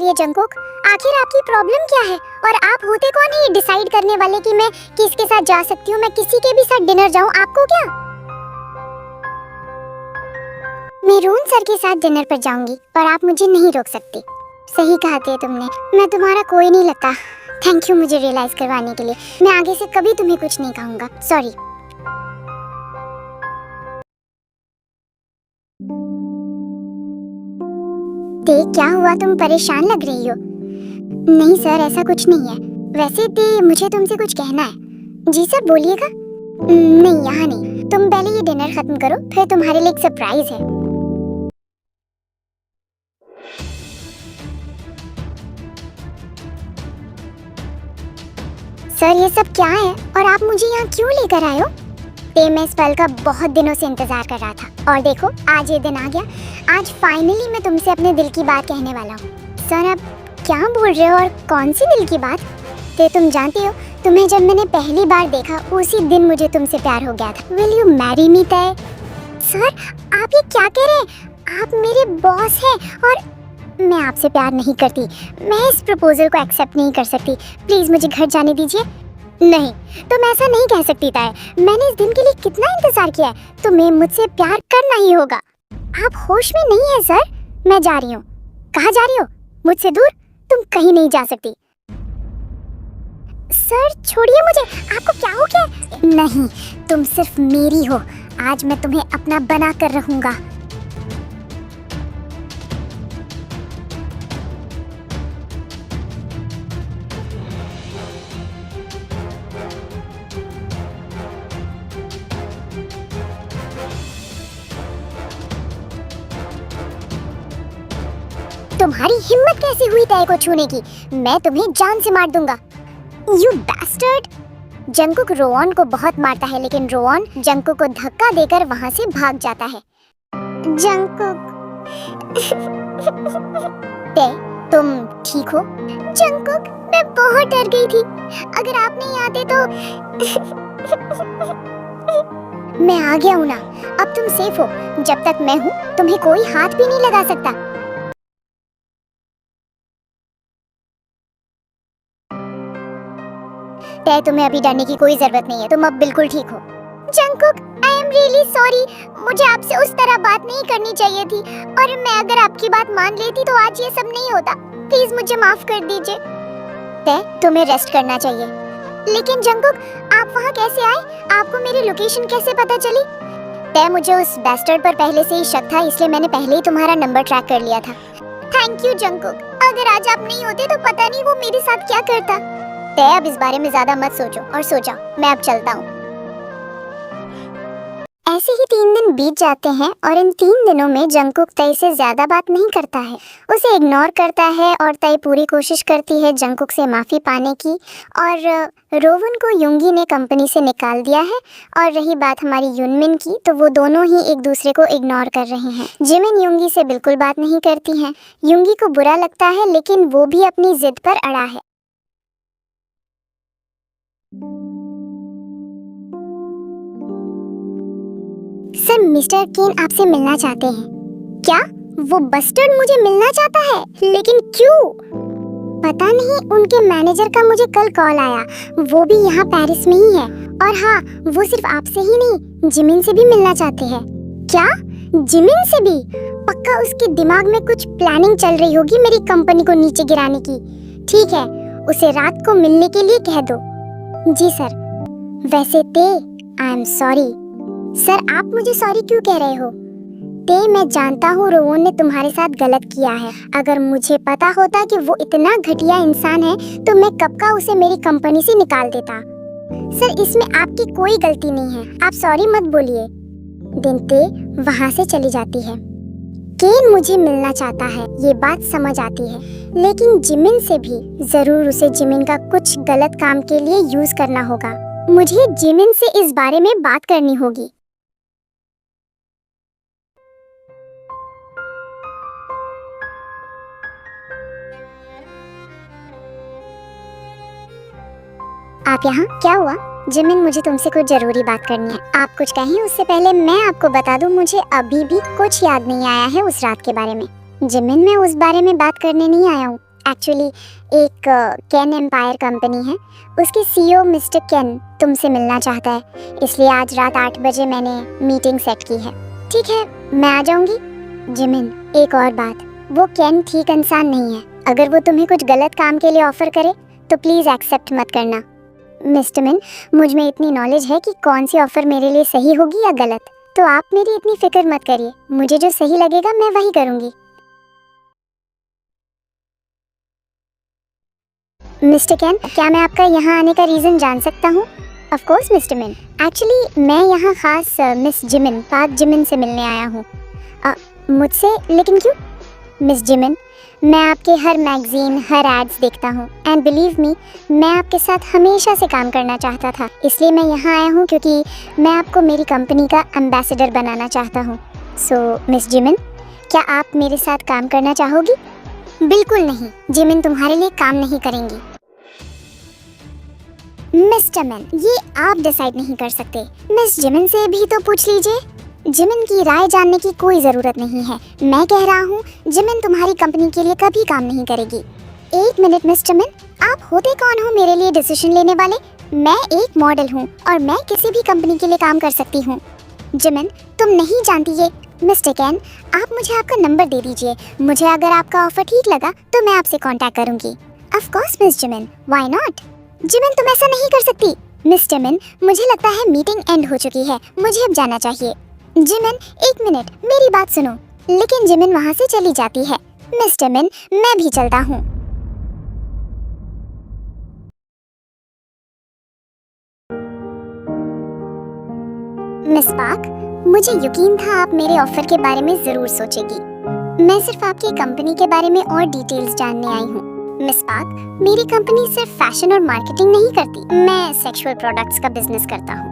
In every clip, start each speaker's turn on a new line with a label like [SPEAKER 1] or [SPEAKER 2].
[SPEAKER 1] कर ये जंगकुक? आखिर आपकी प्रॉब्लम क्या है? और आप होते कौन है ये डिसाइड करने वाले कि मैं किसके साथ जा सकती हूँ? मैं किसी के भी साथ डिनर जाऊँ, आपको क्या? मैं रोहन सर के साथ डिनर पर जाऊंगी और आप मुझे नहीं रोक सकते। सही कहा थे तुमने, मैं तुम्हारा कोई नहीं लगता। थैंक यू मुझे रियलाइज करवाने के लिए। मैं आगे से कभी तुम्हें कुछ नहीं कहूँगा। सॉरी। ते क्या हुआ, तुम परेशान लग रही हो? नहीं सर, ऐसा कुछ नहीं है। वैसे ते मुझे तुमसे कुछ कहना है। जी सर बोलिएगा। नहीं यहाँ नहीं, तुम पहले ये डिनर खत्म करो, फिर तुम्हारे लिए एक सरप्राइज है। सर ये सब क्या है और आप मुझे यहाँ क्यों लेकर आए हो? ते मैं इस पल का बहुत दिनों से इंतजार कर रहा था और देखो आज ये दिन आ गया। आज फाइनली मैं तुमसे अपने दिल की बात कहने वाला हूँ। सर आप क्या बोल रहे हो और कौन सी दिल की बात? ते तुम जानती हो, तुम्हें जब मैंने पहली बार देखा उसी दिन मुझे तुमसे प्यार हो गया था। विल यू मैरी मी ते? सर आप ये क्या कह रहे हैं? आप मेरे बॉस हैं और मैं आपसे प्यार नहीं करती। मैं इस प्रपोजल को एक्सेप्ट नहीं कर सकती। प्लीज मुझे घर जाने दीजिए। नहीं, तुम ऐसा नहीं कह सकती ताए। मैंने इस दिन के लिए कितना इंतजार किया है। तुम्हें मुझसे प्यार करना ही होगा। आप होश में नहीं है सर। मैं जा रही हूँ। कहाँ जा रही हो? मुझसे दूर? तुम कहीं नहीं जा सकती। सर छोड़िए मुझे। आपको क्या हो गया? नहीं, तुम सिर्फ मेरी हो। आज मैं तुम्हें अपना बना कर रहूंगा। तुम्हारी हिम्मत कैसे हुई ताए को छूने की? मैं तुम्हें जान से मार दूंगा। You bastard! जंगकुक रोहन को बहुत मारता है लेकिन रोहन जंगकुक को धक्का देकर वहां से भाग जाता है। जंगकुक ते तुम ठीक हो? जंगकुक मैं बहुत डर गई थी। अगर आप नहीं आते तो मैं आ गया हूँ ना। अब तुम सेफ हो। जब तक मैं हूँ तुम्हें कोई हाथ भी नहीं लगा सकता। ते तुम्हें अभी डरने की कोई जरूरत नहीं है। तुम अब बिल्कुल ठीक हो। Jungkook I am really sorry. मुझे आपसे उस तरह बात नहीं करनी चाहिए थी और मैं अगर आपकी बात मान लेती तो आज ये सब नहीं होता। प्लीज मुझे माफ कर दीजिए। ते तुम्हें रेस्ट करना चाहिए। लेकिन जंगकुक आप वहाँ कैसे आए? आपको मेरी लोकेशन कैसे पता चली? ते मुझे उस बैस्टर्ड पर पहले से ही शक था, इसलिए मैंने पहले ही तुम्हारा नंबर ट्रैक कर लिया था। Thank you Jungkook. अगर आज आप नहीं होते तो पता नहीं वो मेरे साथ क्या करता। ते अब इस बारे में ज्यादा मत सोचो और सो जाओ। मैं अब चलता हूँ। ऐसे ही 3 दिन बीत जाते हैं और इन 3 दिनों में जंगकुक तय से ज्यादा बात नहीं करता है। उसे इग्नोर करता है और तय पूरी कोशिश करती है जंगकुक से माफी पाने की। और रोवन को युंगी ने कंपनी से निकाल दिया है। और रही बात हमारी युनमिन की, तो वो दोनों ही एक दूसरे को इग्नोर कर रहे हैं। जिमिन युंगी से बिल्कुल बात नहीं करती हैं। युंगी को बुरा लगता है लेकिन वो भी अपनी जिद पर अड़ा है। सर मिस्टर केन आपसे मिलना चाहते हैं। क्या? वो बस्टर्ड मुझे मिलना चाहता है? लेकिन क्यों? पता नहीं, उनके मैनेजर का मुझे कल कॉल आया। वो भी यहाँ पेरिस में ही है। और हाँ, वो सिर्फ आपसे ही नहीं जिमिन से भी मिलना चाहते हैं। क्या? जिमिन से भी? पक्का उसके दिमाग में कुछ प्लानिंग चल रही होगी मेरी कंपनी को नीचे गिराने की। ठीक है, उसे रात को मिलने के लिए कह दो। जी सर। वैसे ते आई एम सॉरी। सर आप मुझे सॉरी क्यों कह रहे हो? ते मैं जानता हूँ रोहन ने तुम्हारे साथ गलत किया है। अगर मुझे पता होता कि वो इतना घटिया इंसान है तो मैं कब का उसे मेरी कंपनी से निकाल देता। सर इसमें आपकी कोई गलती नहीं है, आप सॉरी मत बोलिए। दिनते वहाँ से चली जाती है। केन मुझे मिलना चाहता है, ये बात समझ आती है, लेकिन जिमिन से भी जरूर उसे जिमिन का कुछ गलत काम के लिए यूज करना होगा। मुझे जिमिन से इस बारे में बात करनी होगी। आप यहाँ? क्या हुआ? जिमिन मुझे तुमसे कुछ जरूरी बात करनी है। आप कुछ कहें उससे पहले मैं आपको बता दूं, मुझे अभी भी कुछ याद नहीं आया है उस रात के बारे में। जिमिन मैं उस बारे में बात करने नहीं आया हूँ। एक्चुअली एक कैन एम्पायर कंपनी है, उसके सीईओ मिस्टर कैन तुमसे मिलना चाहता है, इसलिए आज रात 8 बजे मैंने मीटिंग सेट की है। ठीक है, मैं आ जाऊंगी। जिमिन, एक और बात, वो कैन ठीक इंसान नहीं है। अगर वो तुम्हें कुछ गलत काम के लिए ऑफर करे तो प्लीज़ एक्सेप्ट मत करना। मिस्टर मिन, मुझ में इतनी नॉलेज है कि कौन सी ऑफर मेरे लिए सही होगी या गलत, तो आप मेरी इतनी फिक्र मत करिए। मुझे जो सही लगेगा मैं वही करूंगी। मिस्टर कैन, क्या मैं आपका यहाँ आने का रीज़न जान सकता हूँ? ऑफ कोर्स मिस्टर मिन, एक्चुअली मैं यहाँ खास मिस जिमिन, पाक जिमिन से मिलने आया हूँ। मुझसे? लेकिन क्यों? मिस जिमिन, मैं आपके हर मैगजीन, हर एड्स देखता हूँ एंड बिलीव मी, मैं आपके साथ हमेशा से काम करना चाहता था। इसलिए मैं यहाँ आया हूँ क्योंकि मैं आपको मेरी कंपनी का एम्बेसडर बनाना चाहता हूँ। सो मिस जिमिन, क्या आप मेरे साथ काम करना चाहोगी? बिल्कुल नहीं, जिमिन तुम्हारे लिए काम नहीं करेंगी। मिस्टर मैन, ये आप डिसाइड नहीं कर सकते। मिस जिमिन से भी तो पूछ लीजिए। जिमिन की राय जानने की कोई ज़रूरत नहीं है। मैं कह रहा हूँ, जिमिन तुम्हारी कंपनी के लिए कभी काम नहीं करेगी। एक मिनट मिस्टर मैन, आप होते कौन हो मेरे लिए डिसीजन लेने वाले? मैं एक मॉडल हूँ और मैं किसी भी कंपनी के लिए काम कर सकती हूँ। जिमिन, तुम नहीं जानती ये। मिस्टर कैन, आप मुझे आपका नंबर दे दीजिए। मुझे अगर आपका ऑफर ठीक लगा तो मैं आपसे कांटेक्ट करूँगी। Of course miss Jimin, why not? Jimin, तुम ऐसा नहीं कर सकती। मिस्टर मिन, मुझे लगता है मीटिंग एंड हो चुकी है, मुझे अब जाना चाहिए। जिमिन, एक मिनट, मेरी बात सुनो। लेकिन जिमिन वहाँ से चली जाती है। मिस्टर मिन, मैं भी चलता हूँ। मिस पार्क, मुझे यकीन था आप मेरे ऑफर के बारे में जरूर सोचेगी। मैं सिर्फ आपकी कंपनी के बारे में और डिटेल्स जानने आई हूँ। मिस पार्क, मेरी कंपनी सिर्फ फैशन और मार्केटिंग नहीं करती, मैं सेक्सुअल प्रोडक्ट्स का बिजनेस करता हूँ।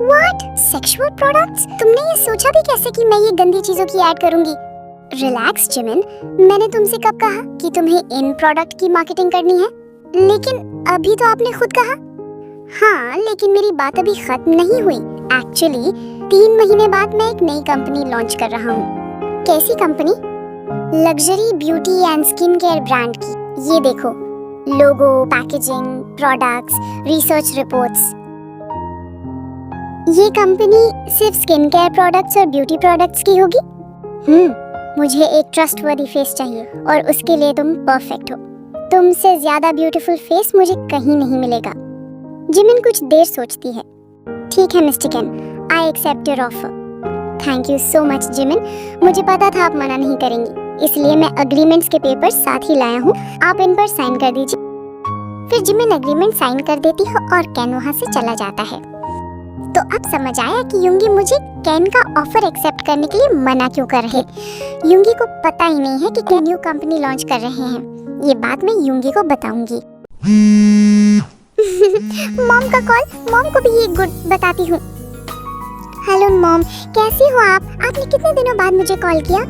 [SPEAKER 1] What? Sexual products? तुमने ये सोचा भी कैसे कि मैं ये गंदी चीजों की ऐड करूंगी? रिलैक्स जिमिन, मैंने तुमसे कब कहा कि तुम्हें इन प्रोडक्ट की मार्केटिंग करनी है? लेकिन अभी तो आपने खुद कहा। हाँ, लेकिन मेरी बात अभी खत्म नहीं हुई। एक्चुअली 3 महीने बाद मैं एक नई कंपनी लॉन्च कर रहा हूँ। कैसी company? Luxury beauty and skin care brand की। ये देखो, लोगो, पैकेजिंग, प्रोडक्ट्स, रिसर्च रिपोर्ट्स। ये कंपनी सिर्फ स्किन केयर प्रोडक्ट्स और ब्यूटी प्रोडक्ट्स की होगी। मुझे एक ट्रस्टवर्दी फेस चाहिए और उसके लिए तुम परफेक्ट हो। तुमसे ज्यादा ब्यूटीफुल फेस मुझे कहीं नहीं मिलेगा। जिमिन कुछ देर सोचती है। ठीक है mister Kane, I accept your offer. Thank you so much Jimin, मुझे पता था आप मना नहीं करेंगी, इसलिए मैं अग्रीमेंट्स के पेपर्स साथ ही लाया हूँ, आप इन पर साइन कर दीजिए। फिर जिमिन एग्रीमेंट साइन कर देती है और कैन वहाँ से चला जाता है। तो अब समझ आया कि युंगी मुझे कैन का ऑफर एक्सेप्ट करने के लिए मना क्यों कर रहे। युंगी को पता ही नहीं है कि कैन न्यू कंपनी लॉन्च कर रहे हैं। ये बात मैं युंगी को बताऊंगी। मॉम का कॉल, मॉम को भी ये गुड बताती हूँ। हेलो मॉम, कैसी हो आप? आपने कितने दिनों बाद मुझे कॉल किया?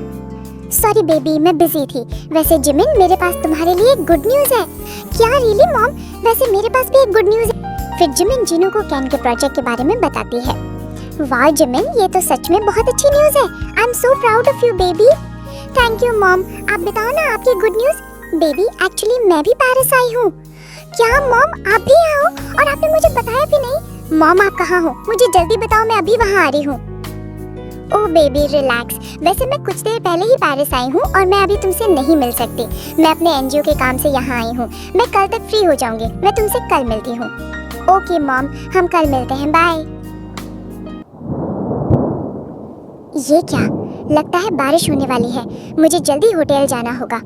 [SPEAKER 1] सॉरी बेबी, मैं बिजी थी। वैसे जिमिन, मेरे पास तुम्हारे लिए गुड न्यूज है। क्या रियली मॉम? वैसे मेरे पास भी एक गुड न्यूज है। फिर जिमिन जिनू को कैन के प्रोजेक्ट के बारे में बताती है। वाह जिमिन, ये तो सच में बहुत अच्छी न्यूज है। I am so proud of you baby. Thank you mom. आप बताओ ना आपकी गुड न्यूज। बेबी, एक्चुअली मैं भी पेरिस आई हूँ। क्या मॉम, आप भी आओ? और आपने मुझे बताया भी नहीं। मॉम, आप कहाँ हो? मुझे जल्दी बताओ, मैं अभी वहाँ आ रही हूँ। ओह बेबी रिलैक्स। वैसे मैं कुछ देर पहले ही पेरिस आई हूँ और मैं अभी तुमसे नहीं मिल सकती। मैं अपने एनजीओ के काम से यहाँ आई हूँ। मैं कल तक फ्री हो जाऊंगी। मैं तुमसे कल मिलती हूँ। ओके मॉम, हम कल मिलते हैं, बाय। ये क्या? लगता है बारिश होने वाली है। मुझे जल्दी होटल जाना होगा।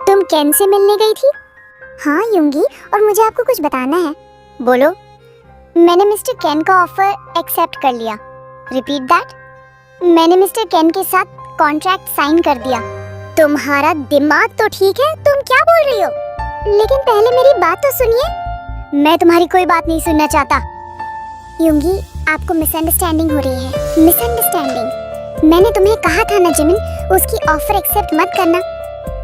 [SPEAKER 1] तुम कैन से मिलने गई थी? हाँ युंगी, और मुझे आपको कुछ बताना है। बोलो। मैंने मिस्टर कैन का ऑफर एक्सेप्ट कर लिया। Repeat that. मैंने मिस्टर कैन के साथ कॉन्ट्रैक्ट साइन कर दिया। तुम्हारा दिमाग तो ठीक है? तुम क्या बोल रही हो? लेकिन पहले मेरी बात तो सुनिए। मैं तुम्हारी कोई बात नहीं सुनना चाहता। युंगी, आपको मिसअंडरस्टैंडिंग हो रही है। मिसअंडरस्टैंडिंग? मैंने तुम्हें कहा था ना जिमिन, उसकी ऑफर एक्सेप्ट मत करना।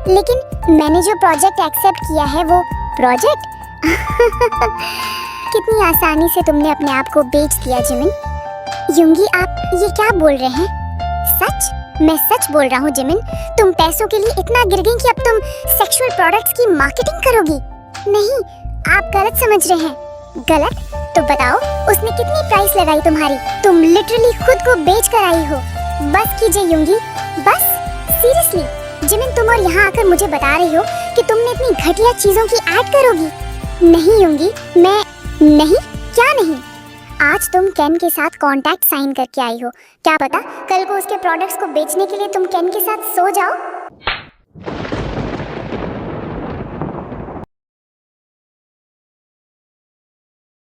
[SPEAKER 1] लेकिन मैंने जो प्रोजेक्ट एक्सेप्ट किया है वो प्रोजेक्ट? कितनी आसानी से तुमने अपने आप को बेच दिया जिमिन। युंगी, आप ये क्या बोल रहे हैं? सच? मैं सच बोल रहा हूँ जिमिन। तुम पैसों के लिए इतना गिर गई कि अब तुम सेक्सुअल प्रोडक्ट्स की मार्केटिंग करोगी? नहीं, आप गलत समझ रहे हैं। गलत? तो बताओ उसने कितनी प्राइस लगाई तुम्हारी? तुम लिटरली खुद को बेच कर आई हो। बस कीजिए युंगी, बस। सीरियसली जिमिन, तुम और यहाँ आकर मुझे बता रही हो कि तुमने इतनी घटिया चीजों की ऐड करोगी? नहीं युंगी, मैं नहीं। क्या नहीं? आज तुम केन के साथ कॉन्ट्रैक्ट साइन करके आई हो। क्या पता कल को उसके प्रोडक्ट्स को बेचने के लिए तुम केन के साथ सो जाओ।